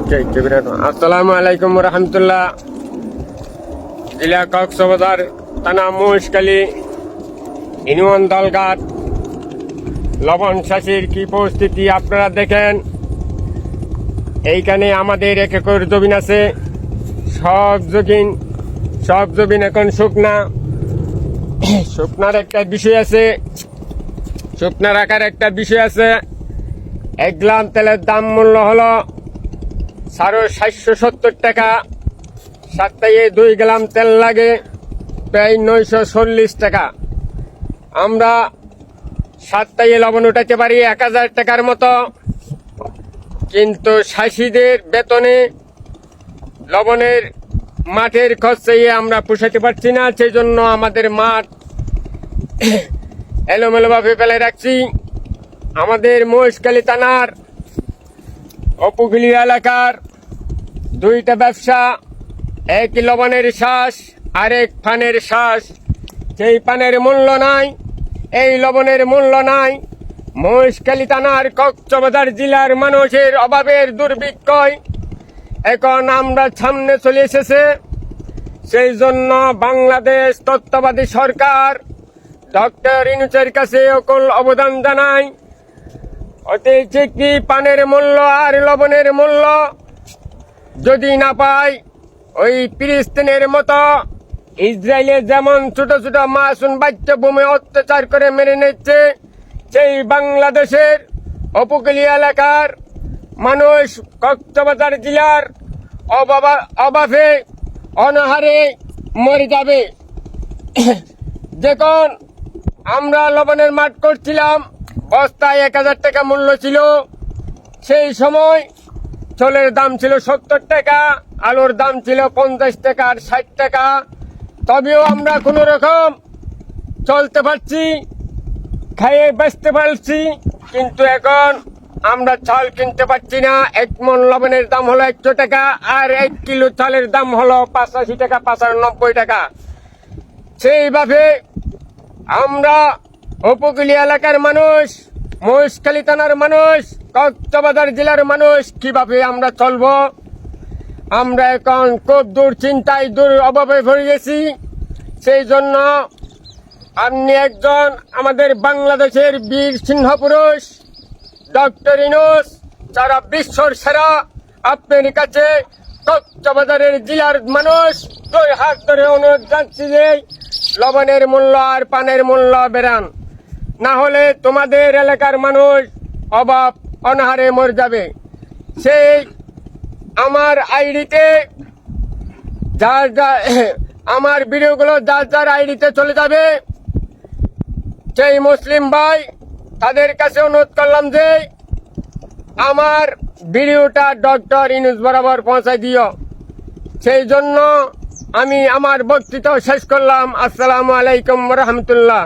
আসসালামু আলাইকুম রহমতুল্লাহ। জেলা কক্সবাজার, থানা মহেশখালী, ইউনিয়ন দলঘাট, লবণ চাষির কি পরিস্থিতি আপনারা দেখেন। এইখানে আমাদের 1 একর জমিন আছে। সব জমিন এখন শুকনার একটা বিষয় আছে, শুকনা রাখার একটা বিষয় আছে। 1 গ্রাম তেলের দাম মূল্য হলো 770 টাকা। সপ্তাহে 2 গ্রাম তেল লাগে প্রায় 940 টাকা। আমরা সপ্তাহে লবণ উঠাতে পারি 1000 টাকার মতো, কিন্তু চাষিদের বেতনে লবণের মাঠের খরচে আমরা পোষাতে পারছি না। সেই জন্য আমাদের মাঠ এলোমেলোভাবে ফেলে রাখছি। আমাদের মহেশখালী থানার উপকূলী এলাকার 2টা ব্যবসা, এক লবণের শ্বাস আরেক পানের শ্বাস। সেই পানের মূল্য নাই, এই লবণের মূল্য নাই। মহেশখালী থানার কক্সবাজার জেলার মানুষের অভাবের দুর্ভিক্ষয় এখন আমরা সামনে চলে এসেছে। সেই জন্য বাংলাদেশ তত্ত্বাবধায়ক সরকার ডক্টর ইউনূসের কাছে অকুল অবদান জানাই। অতি কি পানের মূল্য আর লবণের মূল্য যদি না পায়, ওই ফিলিস্তিনের মতো ইসরায়েলে যেমন ছোট ছোট মাসুম বাচ্চা ভূমি অত্যাচার করে মেরে নিচ্ছে, সেই বাংলাদেশের উপকূলীয় এলাকার মানুষ কক্সবাজার জেলার অভাবে অনাহারে মরে যাবে। যখন আমরা লবণের মাঠ করছিলাম, বস্তায় 1000 টাকা মূল্য ছিল। সেই সময় চালের দাম ছিল 70 টাকা, আলুর দাম ছিল 50 টাকা আর 60 টাকা। তবেও আমরা কোনো রকম চলতে পারছি, খাইয়ে বাঁচতে পারছি। কিন্তু এখন আমরা চাল কিনতে পারছি না। 1 মণ লবণের দাম হলো 100 টাকা, আর 1 কিলো চালের দাম হলো 85 টাকা, 95 টাকা। সেইভাবে আমরা উপকূলীয় এলাকার মানুষ, মহেশখালী থানার মানুষ, কক্সবাজার জেলার মানুষ কিভাবে আমরা চলবো? আমরা এখন খুব দুশ্চিন্তায় অভাবে পড়ে গেছি। সেই জন্য আপনি একজন আমাদের বাংলাদেশের বীর সিংহ পুরুষ ডক্টর ইউনূস, সারা বিশ্বর সেরা, আপনার কাছে কক্সবাজারের জেলার মানুষ 2 হাত ধরে অনুরোধ জানাচ্ছি যে লবণের মূল্য আর পানের মূল্য বেড়ান, না হলে তোমাদের এলাকার মানুষ অভাব অনাহারে মরে যাবে। সেই আমার আইডিতে আমার ভিডিওগুলো যার আইডিতে চলে যাবে। সেই মুসলিম ভাই তাদের কাছে অনুরোধ করলাম যে আমার ভিডিওটা ডক্টর ইউনূস বরাবর পৌঁছায় দিও। সেই জন্য আমি আমার বক্তৃতা শেষ করলাম। আসসালামু আলাইকুম রহমতুল্লাহ।